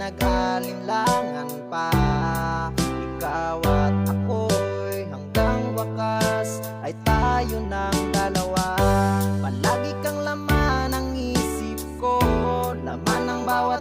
nag-alinlangan pa. Ikaw at ako'y hanggang wakas ay tayo ng dalawa. Palagi kang laman ng isip ko, laman ng bawat